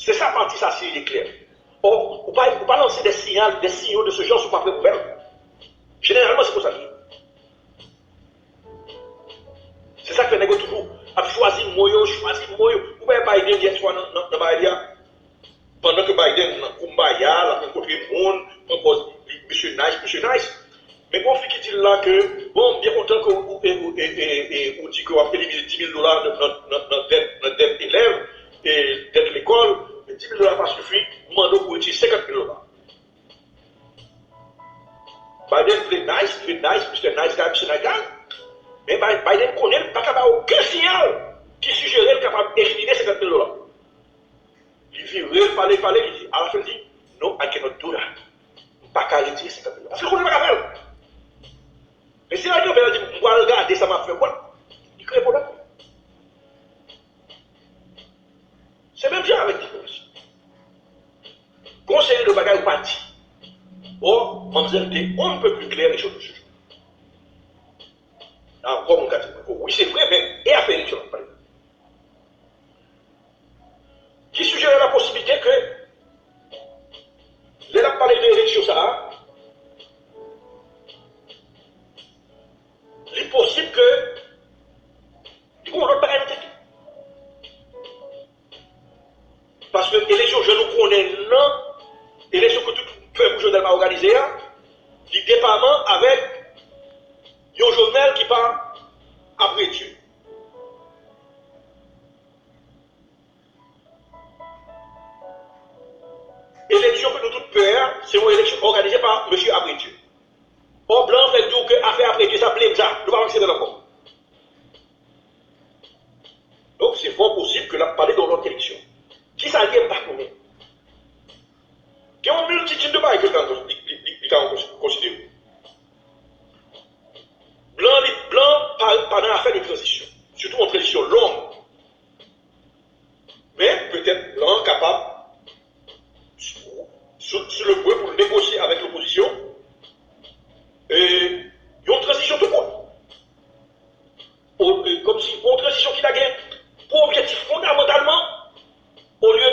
C'est ça partie, ça, c'est clair. Or, on ne pas lancer des signaux de ce genre sur ma propre nouvelle. Généralement, c'est pour ça. C'est ça que les gens toujours a choisi moyo. Vous voyez Biden hier soir dans Bahia, pendant que Biden dans Kumbaya, a rencontré le monde, propose Monsieur Nice. Mais bon, qui dit là que, bon, bien content que vous dites que vous avez éliminé $10 000 de notre dette élève et dette l'école, mais $10 000 pas suffit, vous demandez pour utiliser $50 000. Biden fait nice, Mr. Nice Guy, Mr. Nice Guy. Mais Biden connaît pas capable aucun signal qui suggérait capable d'éliminer $50 000. Il vient parler, il dit, à la fin il dit, no, I cannot do that. Pas qu'à retirer $50 000. Parce que vous ne pouvez pas faire. Mais si la gueule dit, on va regarder, ça m'a fait quoi? Il crée problème. C'est même bien avec diplomatie. Conseiller de bagaille ou parti. Or, mademoiselle D, on ne peut plus clair les choses de ce jour. Encore mon cas, oui, c'est vrai, mais et à faire une chose, par exemple. Qui suggère la possibilité que, les a parlé de l'élection, ça, il est possible que, du coup, on ne peut pas être. Parce que l'élection, je nous connais, non, l'élection que tout peuple journal va organiser, le département avec un journal qui parle après Dieu. Élection que nous tous peur, c'est une élection organisée par M. Après Dieu. Or, blanc fait tout que affaire après Dieu, ça plaît ça, nous ne pas accéder encore. Donc, c'est fort possible que l'on parle dans notre élection. Qui ça vient pas connaître? Il y a une multitude de bails que l'on considère. Blanc pendant l'affaire de transition, surtout en transition longue. Mais peut-être blanc capable, sur le point pour négocier avec l'opposition, et il y a une transition tout court. Comme si une transition qui a gagné pour objectif fondamentalement, au lieu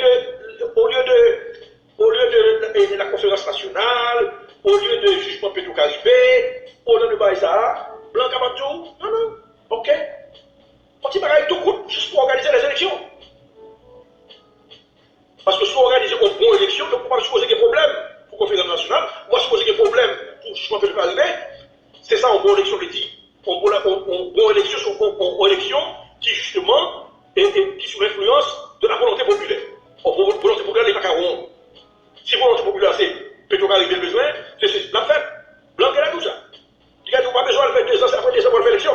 de la conférence nationale, au lieu de jugement Petro-Caribé, au lieu de Baïsa, blanc capable tout, non, ok. On dit pareil tout court juste pour organiser les élections. Parce que si on organise une bonne élection, on ne peut pas supposer des problèmes pour la conférence nationale, on va supposer des problèmes pour le jugement Petro-Caribé. C'est ça une bonne élection qui dit. Une bonne élection, c'est une élection qui justement est sous l'influence de la volonté populaire. La volonté populaire n'est pas qu'à rond. Si la volonté populaire c'est Petro-Caribé le besoin, c'est la fête. Blanc est là tout ça. Il n'a pas besoin de faire 2 ans, après 2 ans pour faire l'élection.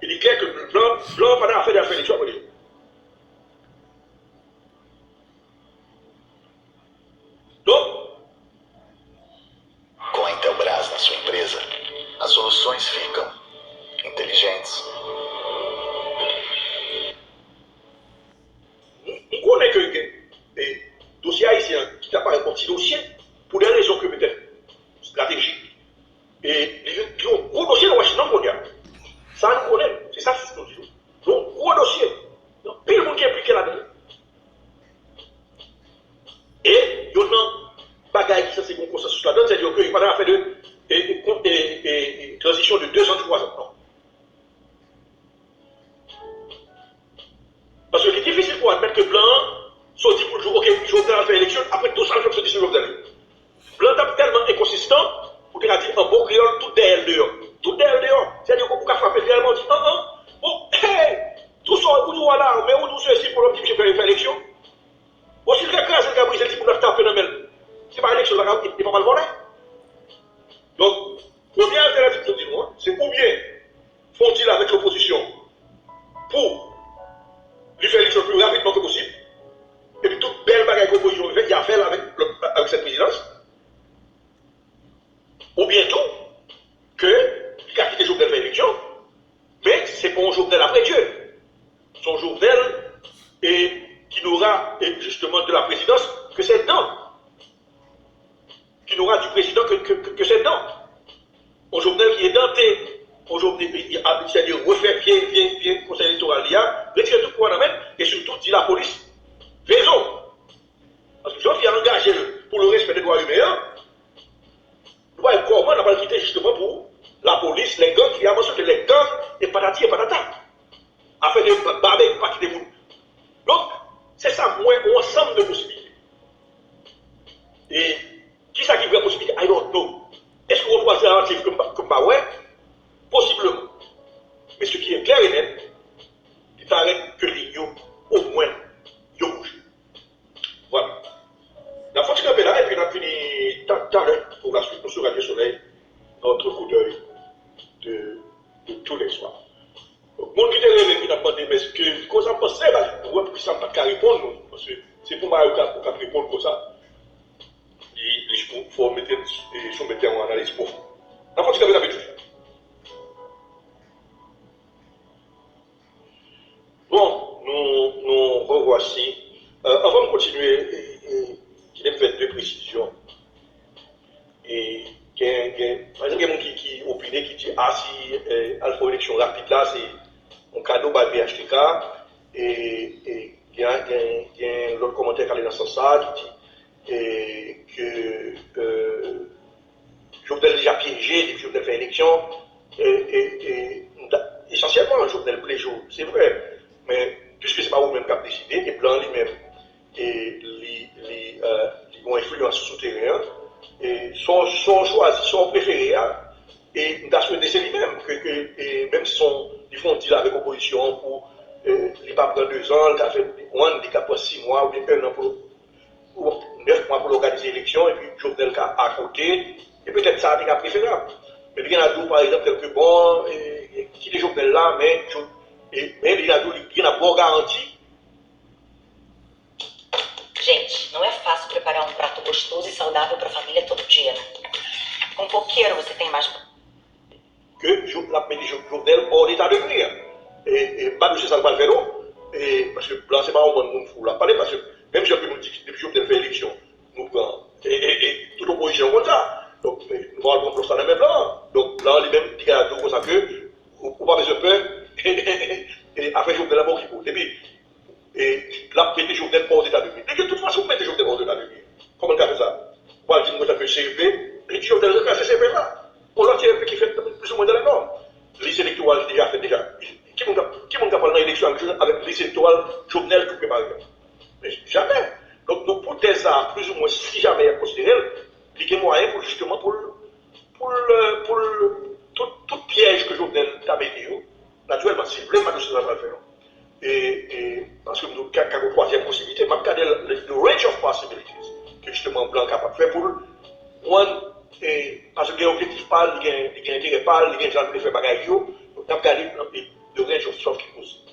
Il est clair que blanc pendant la fête de faire l'élection après l'élection. Donc, com a Intelbras na sua empresa, as soluções ficam inteligentes. On connaît que les dossiers haïtiens qui t'apparaissent comme petit dossier, pour des raisons que peut-être stratégiques, et ils ont un gros dossier dans Washington mondial. Ça, nous connaît, c'est ça ce que nous disons. Donc, gros dossier. Donc, pile le monde qui est impliqué là-dedans. Et, il y a un bagage qui c'est un consensus là-dedans, c'est-à-dire qu'il n'y a pas fait de transition de 2 ans, 3 ans. Non. Parce que c'est difficile pour admettre que Blanc sorti pour le jour, ok, Jovenel a fait l'élection, après 200 jours, c'est sur Jovenel. Blanc est tellement inconsistant, pour dire un bon créole, tout derrière dehors. Tout derrière dehors. C'est-à-dire qu'on peut frapper réellement, on dit, bon, hey, tout ça, où nous voilà, mais où nous sommes ici pour l'homme qui fait l'élection. Aussi, le gars, c'est le gars, il dit pour notre taper dans le c'est pas l'élection, il n'est pas mal volé. Donc, première alternative, c'est ou bien font-ils avec l'opposition pour lui faire l'élection le plus rapidement que possible, et puis toute belle bagaille que l'opposition fait, il y a à faire avec cette présidence, ou bientôt qu'il a quitté Jovenel faire l'élection, mais c'est pour un Jovenel après Dieu. Son Jovenel et qui n'aura justement de la présidence que c'est dedans. Qui n'aura du président que c'est dedans. Un Jovenel qui est denté, c'est-à-dire refaire bien conseil électoral, retirer tout pour en mettre, et surtout dit la police, raison. Parce que Jean-Pierre a engagé pour le respect des droits humains. Nous voyons comment on a pas quitté justement pour la police, les gangs, qui a mentionné les gangs et patati et patata. Afin de barber et partir des gens. Donc, c'est ça, moi, un ensemble de possibilités. Et qui ça qui veut la possibilité? I don't know. Est-ce qu'on doit faire un tif comme bah ouais? Possiblement. Mais ce qui est clair et net, il paraît que les yo, au moins, yo bouge. Voilà. La fois que là, et puis on a fini tout à l'heure pour la suite, nous sur Radio Soleil, notre coup d'œil de tous les soirs. Mon qui te qui n'a pas demandé, mais ce que, qu'on s'en pensait, là, ouais, pour que ça n'a pas qu'à répondre, non, parce que c'est pour moi qu'on répondre comme ça. Il faut mettre en analyse profonde. La fois que tu avais tout fait. Bon, nous revoici. Avant de continuer, il a fait deux précisions. Et il y a quelqu'un qui opine, qui dit ah, si Alpha élection rapide là, c'est un cadeau par BHTK. Et il y a l'autre commentaire qui est dans ce sens qui dit que Jovenel déjà piégé, depuis que Jovenel fait élection. Essentiellement, Jovenel Pléjo, c'est vrai. Mais puisque c'est pas vous-même qui avez décidé, et Blanc lui-même, et les ont influence souterrain, et sont choisis, sont préférés, et nous avons souhaité lui-même, que même si ils font deal avec l'opposition pour les pas prendre 2 ans, ils ont fait un an, 6 mois, ou bien 1 an pour 9 mois pour organiser l'élection, et puis Jovenel à côté, et peut-être ça a été préférable. Mais il y en a d'autres, par exemple, quelques bons, qui les Jovenel là, mais il y a boa garantie. Gente, não é fácil preparar um prato gostoso e saudável para a família todo dia, né? Com pouqueiro você tem mais... Que la mets Jovenel hors d'état de nuire. Et pas de ça le faire, parce que là, c'est pas un bon fou là. Parce que même si on nous dit que depuis Jovenel fait élection, nous prenons, et toute opposition comme ça. Donc, nous allons prendre ça dans le même plan. Donc, là, lui-même dit à nous comme ça que, on va pas besoin de peur. Et après, je vous donne la mort qui court. Et puis, là, mettez Jovenel hors d'état de nuire. Et de toute façon, vous mettez Jovenel hors d'état de nuire. Comment on fait ça? On va dire que ça fait CEP, et Jovenel recasse CEP là. On l'a tiré qui fait plus ou moins dans les normes. Liste électorale déjà fait déjà. Qui m'a parlé dans l'élection avec liste électorale Jovenel tout préparé? Mais jamais. Donc, nous, pour des arts, plus ou moins, si jamais il y a considéré, il y a moyen pour justement pour tout piège que Jovenel a mis. Naturellement, c'est le même que ça va faire. Et parce que nous avons une troisième possibilité, je regarde le range of possibilities que justement Blanc est capable de faire pour parce qu'il y a un objectif pas, il y a un intérêt pas, il y a un gens qui fait bagaille, donc nous avons regardé le range of stuff qui est possible.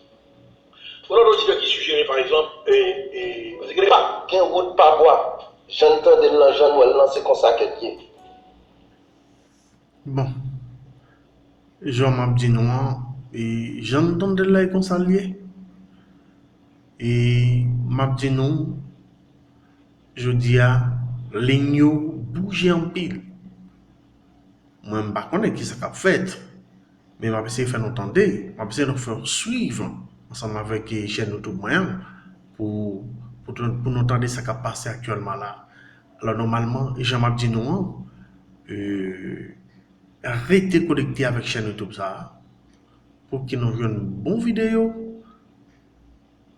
Voilà l'autre qui suggérait par exemple, il y a un route par bois, j'entends de l'argent, nous lancer comme ça quelqu'un. Bon, Jean m'a dit non, et j'entends de là comme ça lié. Et m'a dit non, je dis à l'igno bouger en pile. Moi, je ne sais pas qui ça a fait, mais je vais essayer de faire entendre, je vais essayer de faire suivre ensemble avec les chaînes YouTube moyen pour nous entendre ce qui a passé actuellement là. Alors normalement, Jean m'a dit non, restez connecté avec la chaîne YouTube ça pour qu'ils nous voient une bonne vidéo.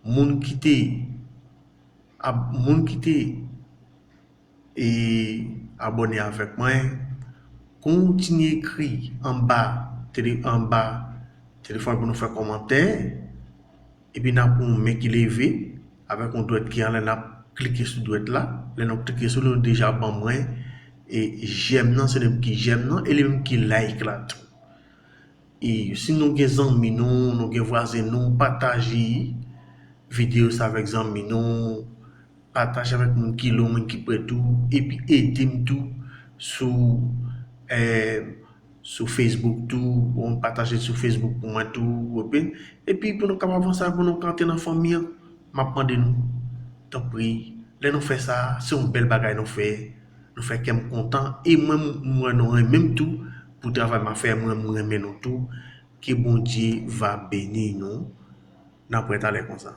Moun qui et abonné avec moi, continuez à écrire en bas téléphone pour nous faire commentaire et puis nous avons un mec qui levé avec un doigt qui a cliqué sur le doigt là, nous avons cliqué sur le déjà bon moi et j'aime non c'est le qui j'aime non et le même qui like là tout. Et si nous avons amis nous avons voisins nous partager vidéo ça avec amis nous partager avec mon qui l'homme qui peut tout et puis aider tout sur Facebook tout on partage sur Facebook pour moi tout et puis pour nous capable avancer pour nous canter dans famille m'a demandé nous tant pis là nous fait ça c'est une belle bagaille nous fait qu'être content et moi nous même tout pour travail m'a fait moi aimer nous tout que bon Dieu va bénir nous n'a pas aller comme ça.